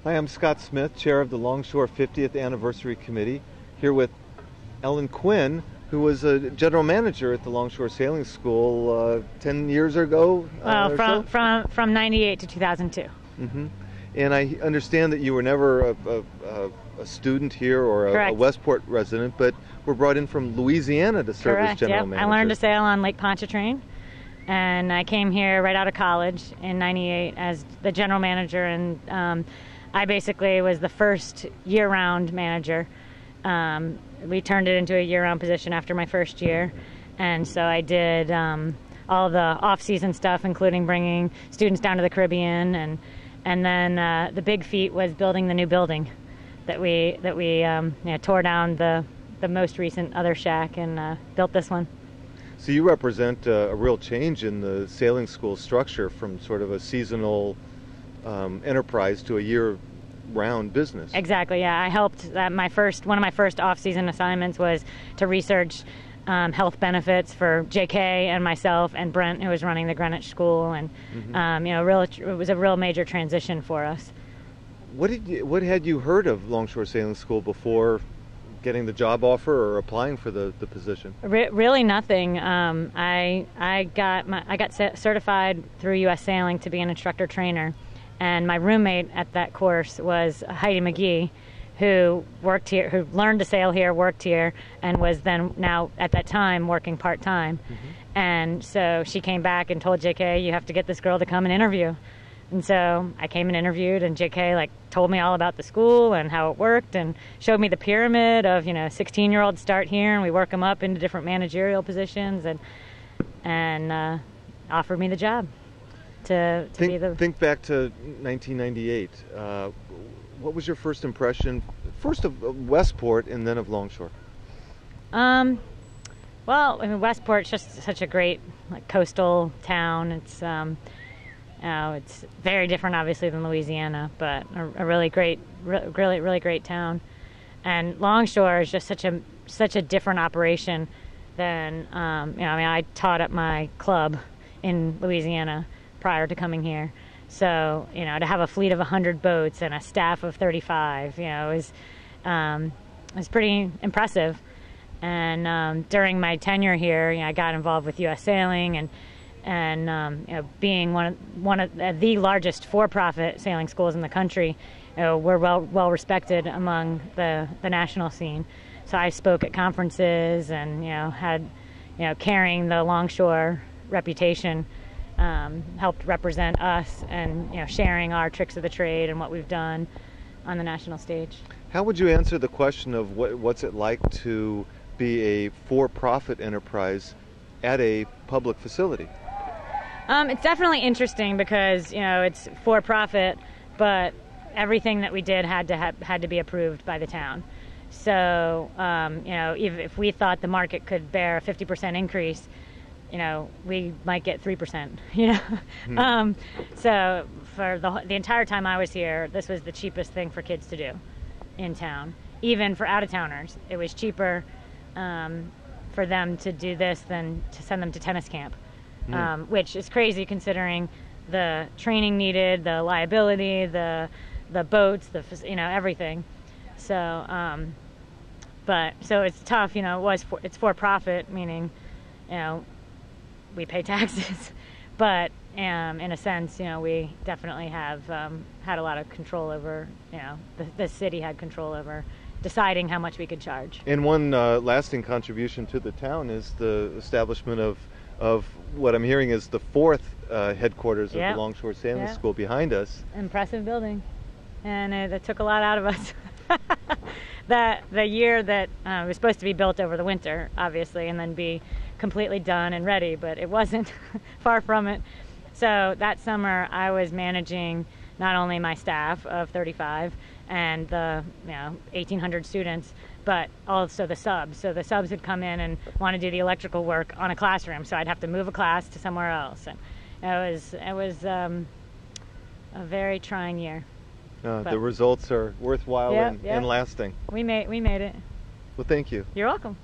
Hi, I'm Scott Smith, chair of the Longshore 50th Anniversary Committee, here with Ellen Quinn, who was a general manager at the Longshore Sailing School 10 years ago. Well, from 98 to 2002. Mm-hmm. And I understand that you were never a student here or a Westport resident, but were brought in from Louisiana to serve as general manager. I learned to sail on Lake Pontchartrain, and I came here right out of college in 98 as the general manager, and I basically was the first year-round manager. We turned it into a year-round position after my first year, and so I did all the off-season stuff, including bringing students down to the Caribbean, and then the big feat was building the new building that we tore down the most recent other shack and built this one. So you represent a real change in the sailing school structure from sort of a seasonal enterprise to a year-round business. Exactly. Yeah, I helped. One of my first off-season assignments was to research health benefits for JK and myself and Brent, who was running the Greenwich School, and it was a real major transition for us. What had you heard of Longshore Sailing School before getting the job offer or applying for the position? Really nothing. I got certified through U.S. Sailing to be an instructor trainer, and my roommate at that course was Heidi McGee, who worked here, who learned to sail here, worked here, and was then now at that time working part-time. Mm-hmm. And so she came back and told JK, "You have to get this girl to come and interview." And so I came and interviewed, and JK told me all about the school and how it worked, and showed me the pyramid of 16-year-olds start here, and we work them up into different managerial positions, and offered me the job to be the. Think back to 1998. What was your first impression, first of Westport and then of Longshore? Well, I mean, Westport's just such a great coastal town. It's it's very different, obviously, than Louisiana, but a really great, really great town. And Longshore is just such a different operation than I taught at my club in Louisiana prior to coming here. So, to have a fleet of 100 boats and a staff of 35, is pretty impressive. And during my tenure here, I got involved with U.S. Sailing and being one of the largest for-profit sailing schools in the country, we're well respected among the national scene. So I spoke at conferences and had carrying the Longshore reputation. Helped represent us and sharing our tricks of the trade and what we've done on the national stage. How would you answer the question of what's it like to be a for-profit enterprise at a public facility? It's definitely interesting because it's for-profit, but everything that we did had to be approved by the town. So if we thought the market could bear a 50% increase, we might get 3%, So for the entire time I was here, this was the cheapest thing for kids to do in town. Even for out-of-towners, it was cheaper for them to do this than to send them to tennis camp, which is crazy considering the training needed, the liability, the boats, everything. So, so it's tough, it's for-profit, meaning, we pay taxes, but in a sense, we definitely have had a lot of control over, the city had control over deciding how much we could charge. And one lasting contribution to the town is the establishment of what I'm hearing is the fourth headquarters of the Longshore Sailing School behind us. Impressive building, and it took a lot out of us. The year that it was supposed to be built over the winter, obviously, and then be completely done and ready, but it wasn't. Far from it. So that summer I was managing not only my staff of 35 and the 1,800 students, but also the subs. So the subs would come in and want to do the electrical work on a classroom, so I'd have to move a class to somewhere else. And it was a very trying year. The results are worthwhile and lasting. We made it. Well, thank you. You're welcome.